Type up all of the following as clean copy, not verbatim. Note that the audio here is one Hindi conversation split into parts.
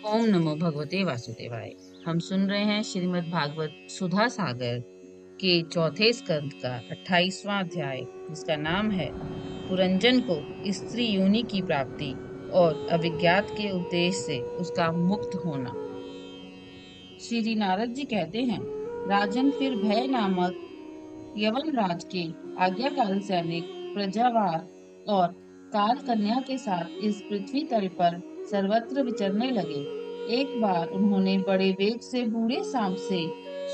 ओम नमो भगवते वासुदेवाय। हम सुन रहे हैं श्रीमद् भागवत सुधा सागर के चौथे स्कंद का 28वां अध्याय, जिसका नाम है पुरंजन को स्त्री योनि की प्राप्ति और अविज्ञात के उपदेश से उसका मुक्त होना। श्री नारद जी कहते हैं, राजन, फिर भय नामक यवन राज के आज्ञाकारी सैनिक प्रजावार और काल कन्या के साथ इस पृथ्वी तल पर सर्वत्र विचरने लगे। एक बार उन्होंने बड़े वेग से बूढ़े सांप से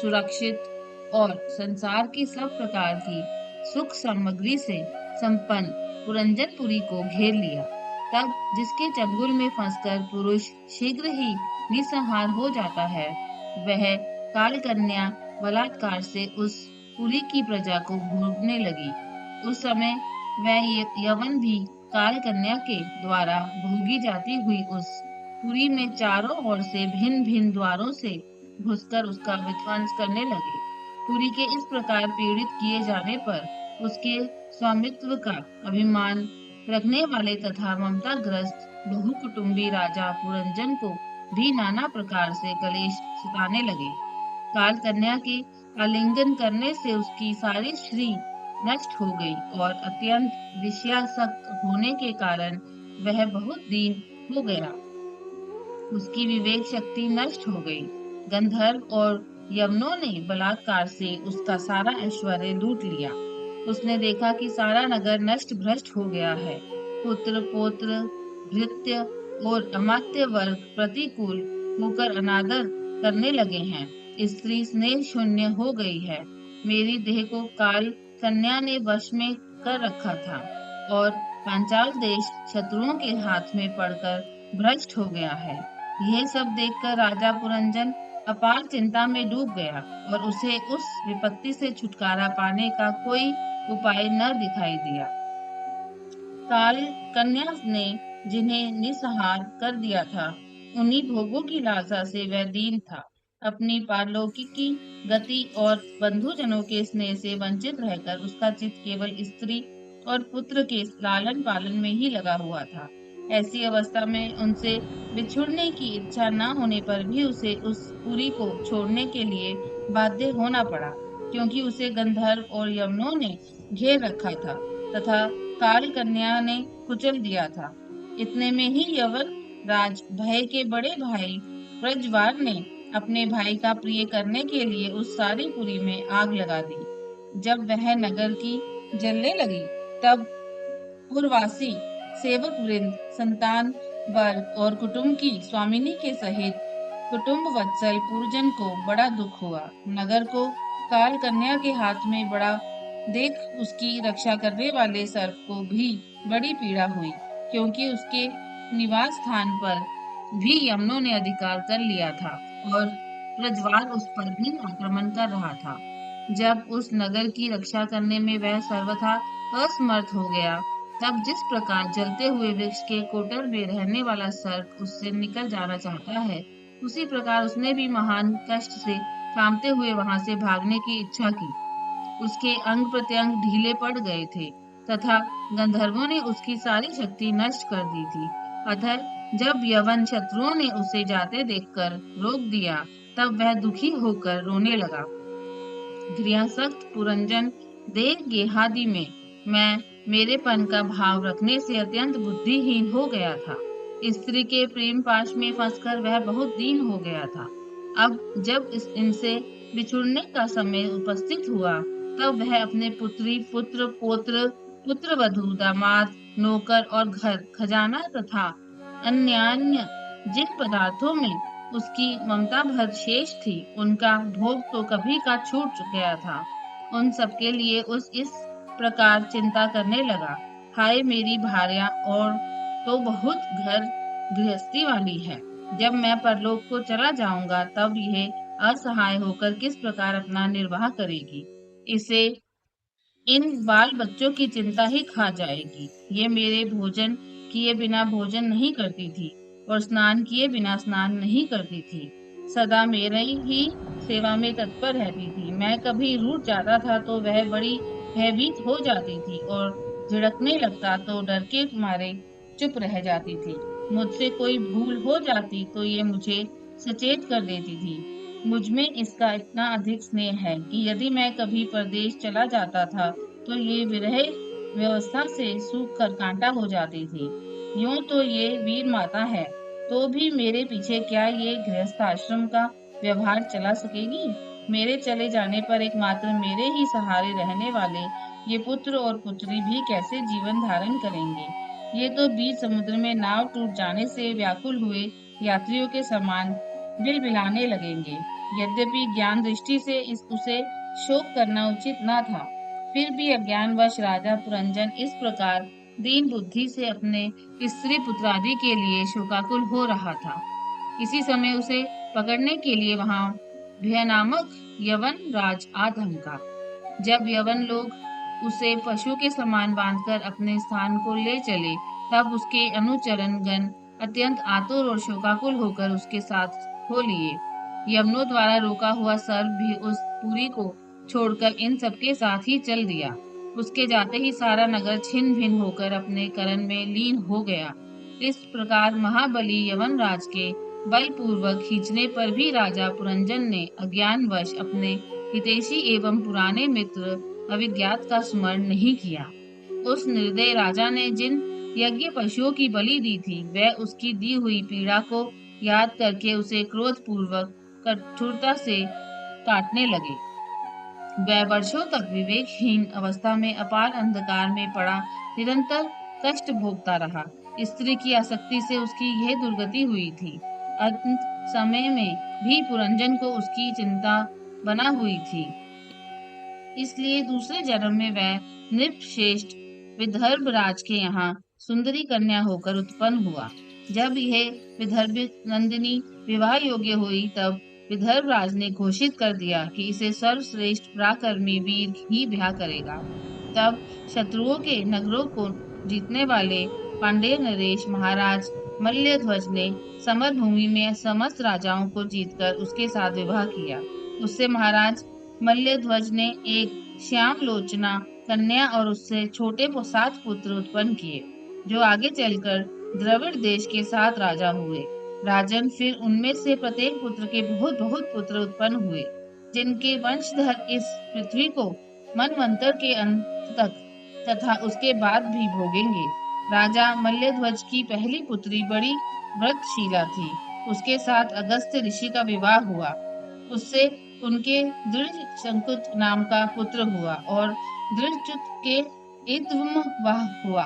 सुरक्षित और संसार की सब प्रकार की सुख सामग्री से संपन्न पुरंजनपुरी को घेर लिया। तब जिसके चंगुल में फंसकर पुरुष शीघ्र ही निसंहार हो जाता है, वह काल कन्या बलात्कार से उस पुरी की प्रजा को भोगने लगी। उस समय वह यवन भी काल कन्या के द्वारा भोगी जाती हुई उस पुरी में चारों ओर से भिन्न भिन्न द्वारों से घुसकर उसका विध्वंस करने लगे। पुरी के इस प्रकार पीड़ित किए जाने पर उसके स्वामित्व का अभिमान रखने वाले तथा ममताग्रस्त बहुकुटुंबी राजा पुरंजन को भी नाना प्रकार से कलेश सताने लगे। काल कन्या के आलिंगन करने से उसकी सारी श्री नष्ट हो गई और अत्यंत विषयासक्त होने के कारण वह बहुत दीन हो गया। उसकी विवेक शक्ति नष्ट हो गई। गंधर्व और यवनों ने बलात्कार से उसका सारा ऐश्वर्य लूट लिया। उसने देखा कि सारा नगर नष्ट भ्रष्ट हो गया है। पुत्र पौत्र भृत्य और अमात्य वर्ग प्रतिकूल होकर अनादर करने लगे हैं। स्त्री स्नेह शून्य हो गई है। मेरी देह को काल कन्या ने वश में कर रखा था और पांचाल देश शत्रुओं के हाथ में पड़कर भ्रष्ट हो गया है। यह सब देखकर राजा पुरंजन अपार चिंता में डूब गया और उसे उस विपत्ति से छुटकारा पाने का कोई उपाय न दिखाई दिया। काल कन्या ने जिन्हें निसहार कर दिया था, उन्हीं भोगों की लालसा से वह दीन था। अपनी पारलौकिकी गति और बंधुजनों के स्नेह से वंचित रहकर उसका चित्त केवल स्त्री और पुत्र के लालन पालन में ही लगा हुआ था। ऐसी अवस्था में उनसे बिछुड़ने की इच्छा न होने पर भी उसे उस पुरी को छोड़ने के लिए बाध्य होना पड़ा, क्योंकि उसे गंधर्व और यवनों ने घेर रखा था तथा काल कन्या ने कुचल दिया था। इतने में ही यवन राज भय के बड़े भाई प्रज्वार ने अपने भाई का प्रिय करने के लिए उस सारी पुरी में आग लगा दी। जब वह नगर की जलने लगी, तब पुरवासी सेवक वृंद, संतान वर्ग और कुटुंब की स्वामिनी के सहित कुटुंब वत्सल पुरजन को बड़ा दुख हुआ। नगर को काल कन्या के हाथ में बड़ा देख उसकी रक्षा करने वाले सर्प को भी बड़ी पीड़ा हुई, क्योंकि उसके निवास स्थान पर भी यमनों ने अधिकार कर लिया था और प्रज्वाल उस पर भी आक्रमण कर रहा था। जब उस नगर की रक्षा करने में वह सर्वथा असमर्थ हो गया, तब जिस प्रकार जलते हुए वृक्ष के कोटर में रहने वाला सर्प उससे निकल जाना चाहता है, उसी प्रकार उसने भी महान कष्ट से कांपते हुए वहां से भागने की इच्छा की। उसके अंग प्रत्यंग ढीले पड़ गए थे तथा गंधर्वों ने उसकी सारी शक्ति नष्ट कर दी थी। अतः जब यवन शत्रुओं ने उसे जाते देखकर रोक दिया, तब वह दुखी होकर रोने लगा। क्रियासक्त पुरंजन देह गेहादि में मैं मेरेपन का भाव रखने से अत्यंत बुद्धिहीन हो गया था। स्त्री के प्रेम पाश में फंसकर वह बहुत दीन हो गया था। अब जब इनसे बिछुड़ने का समय उपस्थित हुआ, तब वह अपने पुत्री पुत्र पौत्र पुत्रवधू दामाद नौकर और घर खजाना तथा अन्यान्य जिन पदार्थों में उसकी ममता भर शेष थी, उनका भोग तो कभी का छूट गया था। उन सबके लिए उस इस प्रकार चिंता करने लगा, हाय मेरी भार्या और तो बहुत घर गृहस्थी वाली है। जब मैं परलोक को चला जाऊंगा, तब यह असहाय होकर किस प्रकार अपना निर्वाह करेगी। इसे इन बाल बच्चों की चिंता ही खा जाएगी। ये मेरे भोजन किए बिना भोजन नहीं करती थी और स्नान किए बिना स्नान नहीं करती थी। सदा मेरे ही सेवा में तत्पर रहती थी। मैं कभी रूठ जाता था तो वह बड़ी भयभीत हो जाती थी और झिड़कने लगता तो डर के मारे चुप रह जाती थी। मुझसे कोई भूल हो जाती तो ये मुझे सचेत कर देती थी। मुझ में इसका इतना अधिक स्नेह है कि यदि मैं कभी परदेश चला जाता था तो ये विरह व्यवस्था से सूख कर कांटा हो जाती थी। यूं तो ये वीर माता है, तो भी मेरे पीछे क्या ये गृहस्थ आश्रम का व्यवहार चला सकेगी? मेरे चले जाने पर एकमात्र मेरे ही सहारे रहने वाले ये पुत्र और पुत्री भी कैसे जीवन धारण करेंगे? ये तो बीच समुद्र में नाव टूट जाने से व्याकुल हुए यात्रियों के समान बिलबिलाने लगेंगे। यद्यपि ज्ञान दृष्टि से उसे शोक करना उचित न था, फिर भी अज्ञानवश राजा पुरंजन इस प्रकार दीन बुद्धि से अपने स्त्री पुत्रादि के लिए शोकाकुल हो रहा था। इसी समय उसे पकड़ने के लिए वहां भय नामक यवन राज आ धमका। जब यवन लोग उसे पशु के समान बांधकर अपने स्थान को ले चले, तब उसके अनुचरण गण अत्यंत आतुर और शोकाकुल होकर उसके साथ हो लिए। यवनों द्वारा रोका हुआ सर्प भी उस पुरी को छोड़कर इन सबके साथ ही चल दिया। उसके जाते ही सारा नगर छिन्न भिन्न होकर अपने करण में लीन हो गया। इस प्रकार महाबली यवन राज के बलपूर्वक खींचने पर भी राजा पुरंजन ने अज्ञानवश अपने हितैषी एवं पुराने मित्र अविज्ञात का स्मरण नहीं किया। उस निर्दय राजा ने जिन यज्ञ पशुओं की बलि दी थी, वह उसकी दी हुई पीड़ा को याद करके उसे क्रोध पूर्वक कठोरता से काटने लगे। वह वर्षों तक विवेकहीन अवस्था में अपार अंधकार में पड़ा निरंतर कष्ट भोगता रहा। स्त्री की आसक्ति से उसकी यह दुर्गति हुई थी। अंत समय में भी पुरंजन को उसकी चिंता बना हुई थी। इसलिए दूसरे जन्म में वह नृपश्रेष्ठ विदर्भ राज के यहाँ सुंदरी कन्या होकर उत्पन्न हुआ। जब यह विदर्भ नंदिनी विवाह योग्य हुई, तब विदर्भ राज ने घोषित कर दिया कि इसे सर्वश्रेष्ठ पराक्रमी वीर ही ब्याह करेगा। तब शत्रुओं के नगरों को जीतने वाले पांडेय नरेश महाराज मल्लध्वज ने समर भूमि में समस्त राजाओं को जीतकर उसके साथ विवाह किया। उससे महाराज मल्लध्वज ने एक श्याम लोचना कन्या और उससे छोटे 7 पुत्र उत्पन्न किए, जो आगे चलकर द्रविड़ देश के 7 राजा हुए। राजन, फिर उनमें से प्रत्येक पुत्र के बहुत बहुत पुत्र उत्पन्न हुए, जिनके वंशधर इस पृथ्वी को मनवंतर के अंत तक तथा उसके बाद भी भोगेंगे। राजा मल्लध्वज की पहली पुत्री बड़ी व्रतशीला थी। उसके साथ अगस्त्य ऋषि का विवाह हुआ। उससे उनके दृढ़ शंकुत नाम का पुत्र हुआ और दृढ़च्युत के इत्वमवाह हुआ।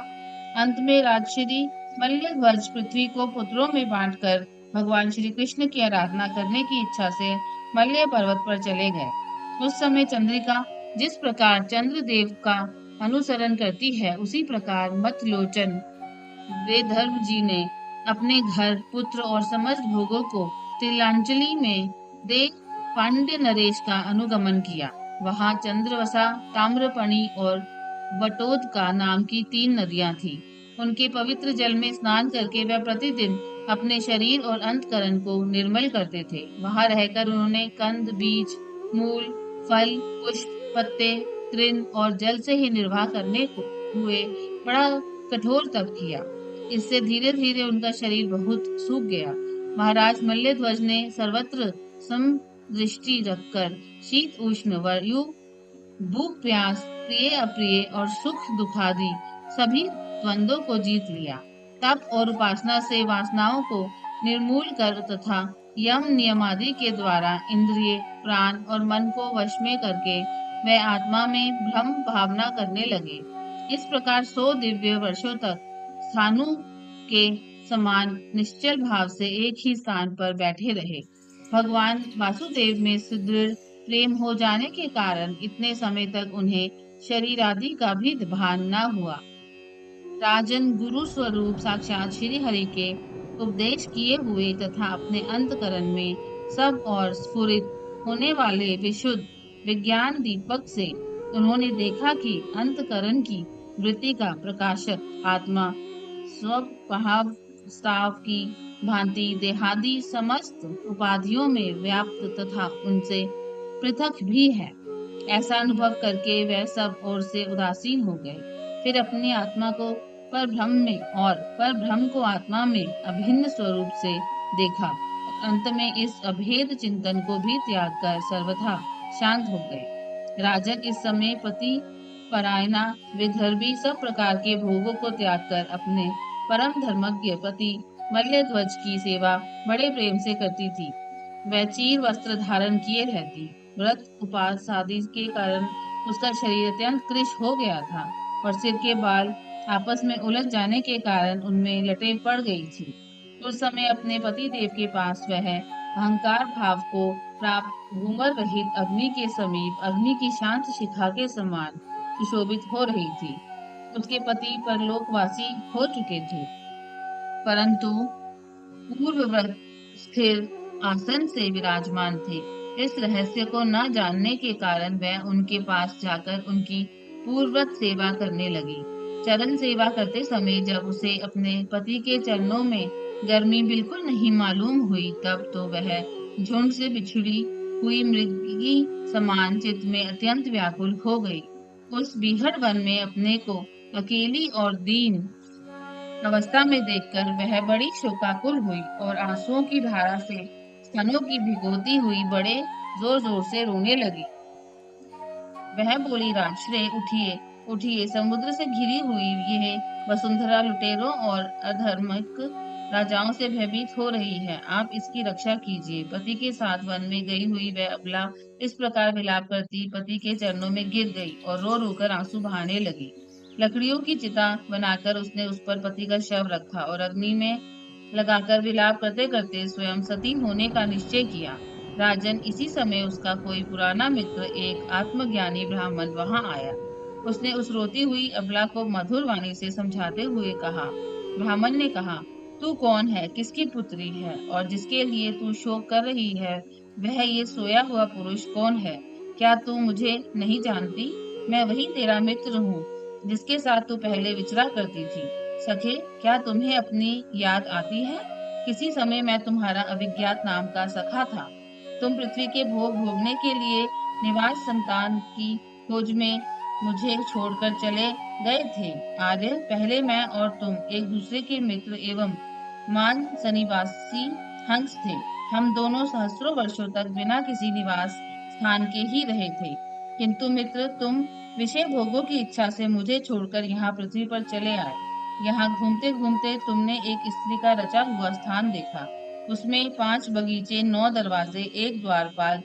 अंत में राजश्री मल्लध्वज पृथ्वी को पुत्रों में बांटकर भगवान श्री कृष्ण की आराधना करने की इच्छा से मल्य पर्वत पर चले गए। उस समय चंद्रिका जिस प्रकार चंद्रदेव का अनुसरण करती है, उसी प्रकार मतलोचन वेदर्भ जी ने अपने घर, पुत्र और समस्त भोगों को तिलांजलि में दे पांड्य नरेश का अनुगमन किया। वहां चंद्रवसा, ताम्रपर्णी और वटोदका नाम की 3 नदियां थीं। उनके पवित्र जल में स्नान करके वह प्रतिदिन अपने शरीर और अंतकरण को निर्मल करते थे। वहां रहकर उन्होंने कंद, बीज, मूल, फल, पुष्प, पत्ते, तृण और जल से ही निर्वाह करने को हुए बड़ा कठोर तप किया। इससे धीरे धीरे उनका शरीर बहुत सूख गया। महाराज मल्लध्वज ने सर्वत्र दृष्टि रखकर शीत उष्ण वायु, भूख प्यास, प्रिय अप्रिय और सुख दुखादि सभी द्वंद्वों को जीत लिया। तप और उपासना से वासनाओं को निर्मूल कर तथा यम नियमादि के द्वारा इंद्रिय, प्राण और मन को वश में करके वह आत्मा में भ्रम भावना करने लगे। इस प्रकार 100 दिव्य वर्षों तक स्थानु के समान निश्चल भाव से एक ही स्थान पर बैठे रहे। भगवान वासुदेव में सुदृढ़ प्रेम हो जाने के कारण इतने समय तक उन्हें शरीर आदि का भी भान न हुआ। राजन, गुरु स्वरूप साक्षात श्री हरि के उपदेश किए हुए तथा अपने अंतकरण में सब और स्फुरित होने वाले विशुद्ध विज्ञान दीपक से उन्होंने देखा कि अंतकरण की वृत्ति का प्रकाशक आत्मा स्वभाव स्ताव की भांति देहादि समस्त उपाधियों में व्याप्त तथा उनसे पृथक भी है। ऐसा अनुभव करके वह सब ओर से उदासीन हो गए। फिर अपनी आत्मा को पर ब्रह्म में और पर ब्रह्म को आत्मा में अभिन्न स्वरूप से देखा और अंत में इस अभेद चिंतन को भी त्याग कर सर्वथा शांत हो गए। राजन, इस समय पति परायणा विदर्भी सब प्रकार के भोगों को त्याग कर अपने परम धर्मज्ञ पति मल्लध्वज की सेवा बड़े प्रेम से करती थी। वह चीर वस्त्र धारण किए रहती। व्रत उपवास आदि के कारण उसका शरीर अत्यंत कृश हो गया था और सिर के बाल आपस में उलझ जाने के कारण उनमें लटें पड़ गई थी। उस समय अपने पति देव के पास वह अहंकार भाव को प्राप्त घूंघट रहित अग्नि के समीप अग्नि की शांत शिखा के समान सुशोभित हो रही थी। उसके पति परलोकवासी हो चुके थे, परंतु पूर्ववत स्थिर आसन से विराजमान थे। इस रहस्य को न जानने के कारण वह उनके पास जाकर उनकी पूर्ववत सेवा करने लगी। चरण सेवा करते समय जब उसे अपने पति के चरणों में गर्मी बिल्कुल नहीं मालूम हुई, तब तो वह झुंड से बिछुड़ी हुई मृगी समान चित्त में अत्यंत व्याकुल हो गई। उस बीहड़ वन में अपने को अकेली और दीन अवस्था में देखकर वह बड़ी शोकाकुल हुई और आंसुओं की धारा से स्तनों की भिगोती हुई बड़े जोर जोर से रोने लगी। वह बोली, राजश्रेय उठिए, उठिए, समुद्र से घिरी हुई यह वसुंधरा लुटेरों और अधर्मिक राजाओं से भयभीत हो रही है। आप इसकी रक्षा कीजिए। पति के साथ वन में गई हुई वह अबला इस प्रकार विलाप करती पति के चरणों में गिर गई और रो रोकर आंसू बहाने लगी। लकड़ियों की चिता बनाकर उसने उस पर पति का शव रखा और अग्नि में लगाकर विलाप करते करते स्वयं सती होने का निश्चय किया। राजन, इसी समय उसका कोई पुराना मित्र एक आत्मज्ञानी ब्राह्मण वहां आया। उसने उस रोती हुई अबला को मधुर वाणी से समझाते हुए कहा। ब्राह्मण ने कहा, तू कौन है, किसकी पुत्री है और जिसके लिए तू शोक कर रही है, वह ये सोया हुआ पुरुष कौन है? क्या तू मुझे नहीं जानती? मैं वही तेरा मित्र हूँ जिसके साथ तू पहले विचरा करती थी। सखे, क्या तुम्हें अपनी याद आती है? किसी समय मैं तुम्हारा अभिज्ञात नाम का सखा था। तुम पृथ्वी के भोग भोगने के लिए निवास संतान की खोज में मुझे छोड़कर चले गए थे। आर्य, पहले मैं और तुम एक दूसरे के मित्र एवं मान सनिवासी हंस थे। हम दोनों सहस्रों वर्षों तक बिना किसी निवास स्थान के ही रहे थे। किंतु मित्र, तुम विषय भोगों की इच्छा से मुझे छोड़कर यहाँ पृथ्वी पर चले आए। यहाँ घूमते घूमते तुमने एक स्त्री का रचा हुआ स्थान देखा। उसमें 5 बगीचे, 9 दरवाजे, 1 द्वारपाल,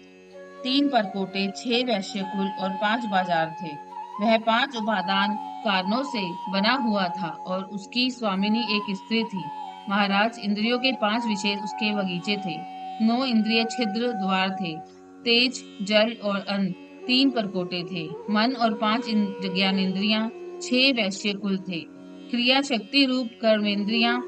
3 परकोटे, 6 वैश्य कुल और 5 बाजार थे। वह 5 उपादान कारणों से बना हुआ था और उसकी स्वामिनी एक स्त्री थी। महाराज, इंद्रियों के 5 विशेष उसके बगीचे थे। 9 इंद्रिय छिद्र द्वार थे। तेज, जल और अन्न 3 परकोटे थे। मन और 5 ज्ञानेंद्रियां, 6 वैश्य कुल थे। क्रिया शक्ति रूप कर्मेंद्रियां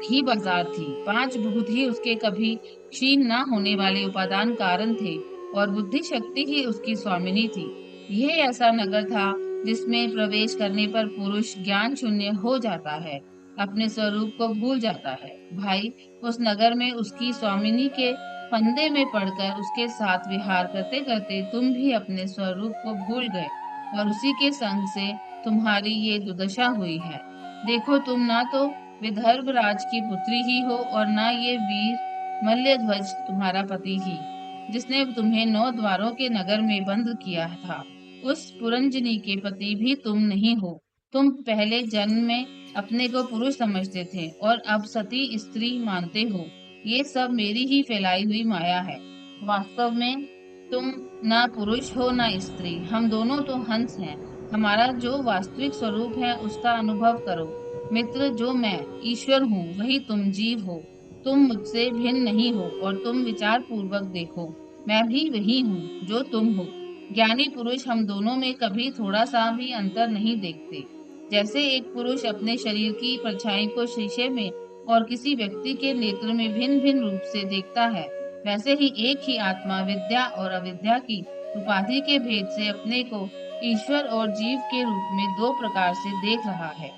ही बाजार थी। 5 भूत ही उसके कभी क्षीण न होने वाले उपादान कारण थे और बुद्धि शक्ति ही उसकी स्वामिनी थी। यह ऐसा नगर था जिसमें प्रवेश करने पर पुरुष ज्ञान शून्य हो जाता है, अपने स्वरूप को भूल जाता है। भाई, उस नगर में उसकी स्वामिनी के फंदे में पड़कर उसके साथ विहार करते करते तुम भी अपने स्वरूप को भूल गए और उसी के संग से तुम्हारी ये दुर्दशा हुई है। देखो, तुम ना तो विदर्भ राज की पुत्री ही हो और ना ये वीर मल्लध्वज तुम्हारा पति ही, जिसने तुम्हें 9 द्वारों के नगर में बंद किया था। उस पुरंजनी के पति भी तुम नहीं हो। तुम पहले जन्म में अपने को पुरुष समझते थे और अब सती स्त्री मानते हो। ये सब मेरी ही फैलाई हुई माया है। वास्तव में तुम ना पुरुष हो ना स्त्री, हम दोनों तो हंस हैं। हमारा जो वास्तविक स्वरूप है उसका अनुभव करो। मित्र, जो मैं ईश्वर हूँ वही तुम जीव हो। तुम मुझसे भिन्न नहीं हो और तुम विचार पूर्वक देखो, मैं भी वही हूँ जो तुम हो। ज्ञानी पुरुष हम दोनों में कभी थोड़ा सा भी अंतर नहीं देखते। जैसे एक पुरुष अपने शरीर की परछाई को शीशे में और किसी व्यक्ति के नेत्र में भिन्न भिन्न रूप से देखता है, वैसे ही एक ही आत्मा विद्या और अविद्या की उपाधि के भेद से अपने को ईश्वर और जीव के रूप में 2 प्रकार से देख रहा है।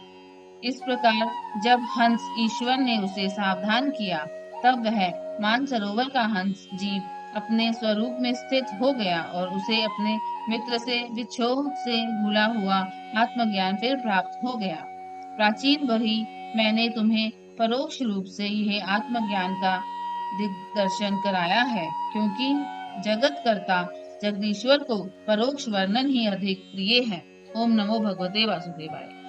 इस प्रकार जब हंस ईश्वर ने उसे सावधान किया, तब वह मानसरोवर का हंस जीव अपने स्वरूप में स्थित हो गया और उसे अपने मित्र से विछोह से भूला हुआ आत्मज्ञान फिर प्राप्त हो गया। प्राचीन वही मैंने तुम्हें परोक्ष रूप से यह आत्मज्ञान का दिग्दर्शन कराया है, क्योंकि जगत कर्ता जगदीश्वर को परोक्ष वर्णन ही अधिक प्रिय है। ओम नमो भगवते वासुदेवाय।